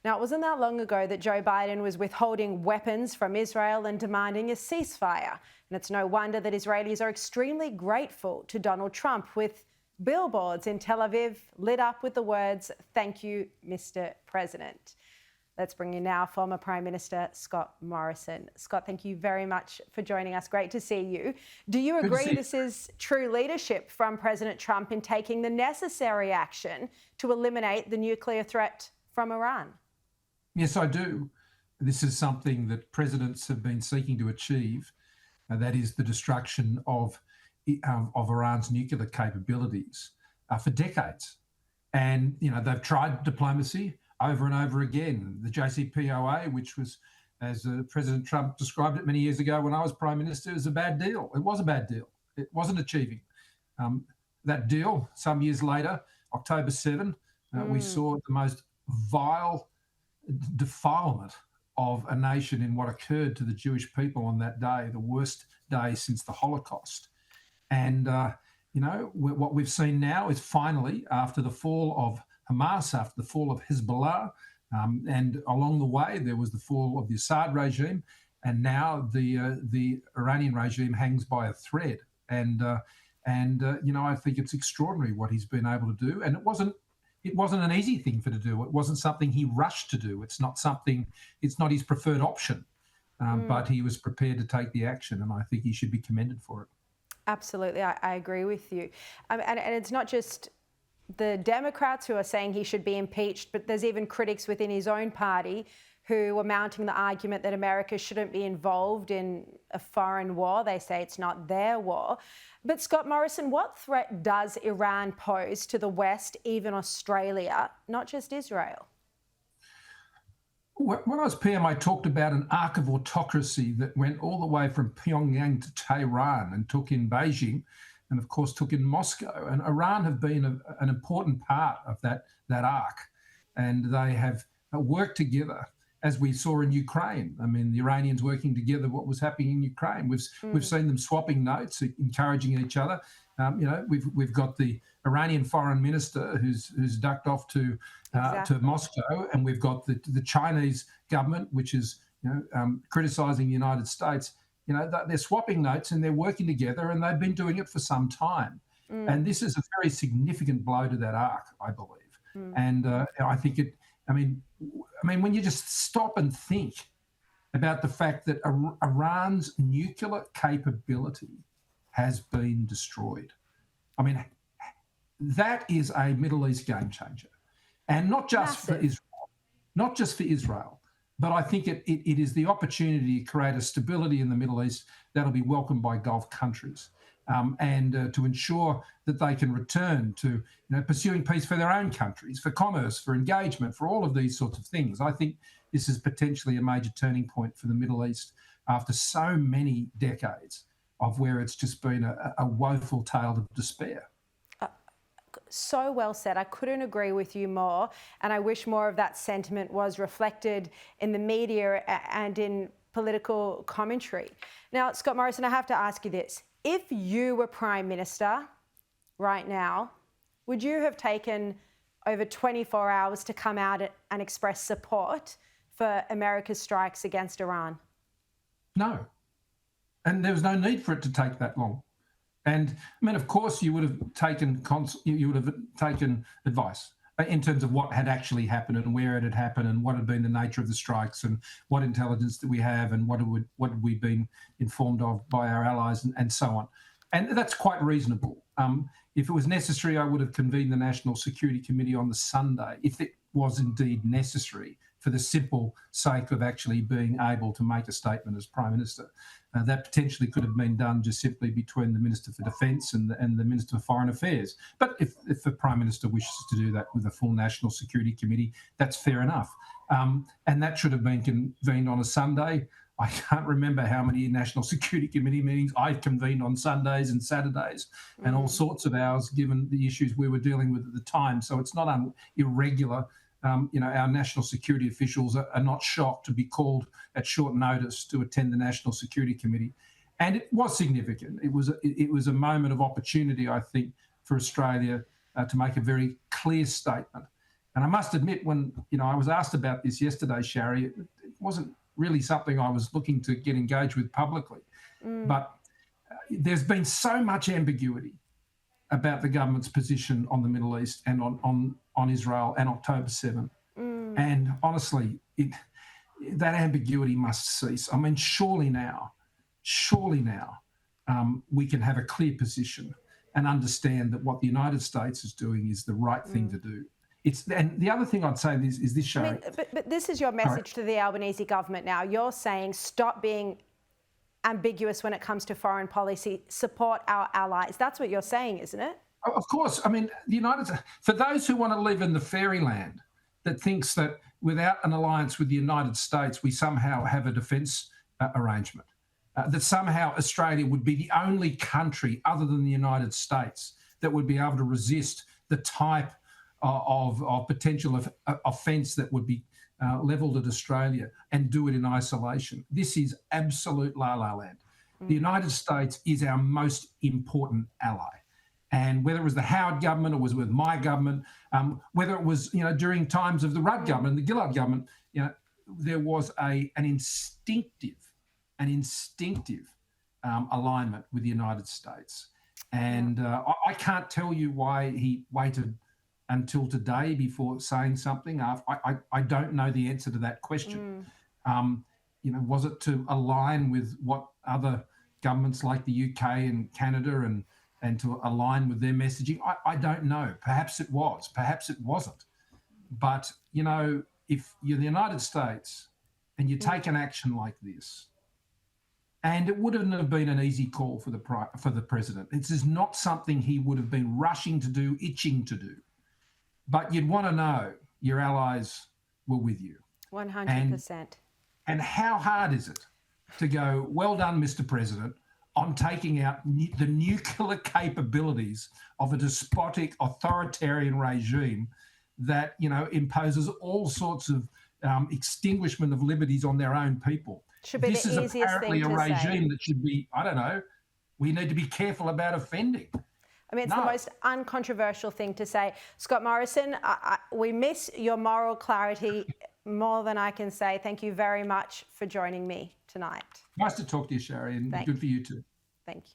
Now, it wasn't that long ago that Joe Biden was withholding weapons from Israel and demanding a ceasefire. And it's no wonder that Israelis are extremely grateful to Donald Trump, with billboards in Tel Aviv lit up with the words, "Thank you, Mr. President." Let's bring you now former Prime Minister Scott Morrison. Scott, thank you very much for joining us. Great to see you. Do you agree this is true leadership from President Trump in taking the necessary action to eliminate the nuclear threat from Iran? Yes, I do. This is something that presidents have been seeking to achieve. That is the destruction of Iran's nuclear capabilities for decades. And, they've tried diplomacy over and over again. The JCPOA, which was, as President Trump described it many years ago when I was Prime Minister, is a bad deal. It was a bad deal. It wasn't achieving that deal. Some years later, October 7, we saw the most vile defilement of a nation in what occurred to the Jewish people on that day, the worst day since the Holocaust. And, what we've seen now is finally, after the fall of Hamas, after the fall of Hezbollah, and along the way there was the fall of the Assad regime, and now the Iranian regime hangs by a thread. And I think it's extraordinary what he's been able to do. And it wasn't an easy thing for to do. It wasn't something he rushed to do. It's not his preferred option, but he was prepared to take the action, and I think he should be commended for it. Absolutely, I agree with you. And it's not just the Democrats who are saying he should be impeached, but there's even critics within his own party who are mounting the argument that America shouldn't be involved in a foreign war. They say it's not their war. But Scott Morrison, what threat does Iran pose to the West, even Australia, not just Israel? When I was PM, I talked about an arc of autocracy that went all the way from Pyongyang to Tehran and took in Beijing, and of course took in Moscow. And Iran have been an important part of that arc, and they have worked together, as we saw in Ukraine. I mean, the Iranians working together, what was happening in Ukraine. We've seen them swapping notes, encouraging each other. We've got the Iranian foreign minister who's ducked off to Moscow, and we've got the Chinese government, which is criticising the United States. They're swapping notes and they're working together, and they've been doing it for some time. And this is a very significant blow to that arc, I believe. And I think when you just stop and think about the fact that Iran's nuclear capability has been destroyed, that is a Middle East game changer. And not just for Israel, but I think it is the opportunity to create a stability in the Middle East that'll be welcomed by Gulf countries, and to ensure that they can return to pursuing peace for their own countries, for commerce, for engagement, for all of these sorts of things. I think this is potentially a major turning point for the Middle East after so many decades of where it's just been a woeful tale of despair. So well said. I couldn't agree with you more. And I wish more of that sentiment was reflected in the media and in political commentary. Now, Scott Morrison, I have to ask you this. If you were Prime Minister right now, would you have taken over 24 hours to come out and express support for America's strikes against Iran? No. And there was no need for it to take that long. And of course, you would have taken advice in terms of what had actually happened and where it had happened and what had been the nature of the strikes and what intelligence that we have and what had we been informed of by our allies and so on. And that's quite reasonable. If it was necessary, I would have convened the National Security Committee on the Sunday, if it was indeed necessary, for the simple sake of actually being able to make a statement as Prime Minister. That potentially could have been done just simply between the Minister for Defence and the Minister for Foreign Affairs. But if the Prime Minister wishes to do that with a full National Security Committee, that's fair enough. And that should have been convened on a Sunday. I can't remember how many National Security Committee meetings I've convened on Sundays and Saturdays and all sorts of hours, given the issues we were dealing with at the time. So it's not irregular. Our national security officials are not shocked to be called at short notice to attend the National Security Committee. And it was significant. It was a moment of opportunity, I think, for Australia to make a very clear statement And I must admit, when I was asked about this yesterday, Sharri, it wasn't really something I was looking to get engaged with publicly. But there's been so much ambiguity about the government's position on the Middle East and on Israel and October 7. And honestly, that ambiguity must cease. I mean, surely now, we can have a clear position and understand that what the United States is doing is the right thing to do. And the other thing I'd say is this, Sharri. But this is your message to the Albanese government now. You're saying stop being ambiguous when it comes to foreign policy, support our allies. That's what you're saying, isn't it? Of course. I mean, for those who want to live in the fairyland that thinks that without an alliance with the United States, we somehow have a defence arrangement, that somehow Australia would be the only country other than the United States that would be able to resist the type of potential offence that would be levelled at Australia and do it in isolation. This is absolute la-la land. The United States is our most important ally. And whether it was the Howard government or was with my government, whether it was during times of the Rudd government, the Gillard government, there was an instinctive alignment with the United States. And I can't tell you why he waited until today before saying something. I don't know the answer to that question. Was it to align with what other governments like the UK and Canada and to align with their messaging? I don't know. Perhaps it was. Perhaps it wasn't. But, if you're the United States and you take an action like this, and it wouldn't have been an easy call for the president. This is not something he would have been rushing to do, itching to do. But you'd want to know your allies were with you. 100%. And how hard is it to go, well done, Mr. President, on taking out the nuclear capabilities of a despotic, authoritarian regime that, imposes all sorts of extinguishment of liberties on their own people. Should be this the is easiest apparently thing a to regime say. that should be, we need to be careful about offending. I mean, it's the most uncontroversial thing to say. Scott Morrison, we miss your moral clarity more than I can say. Thank you very much for joining me tonight. Nice to talk to you, Sharri, and good for you too. Thank you.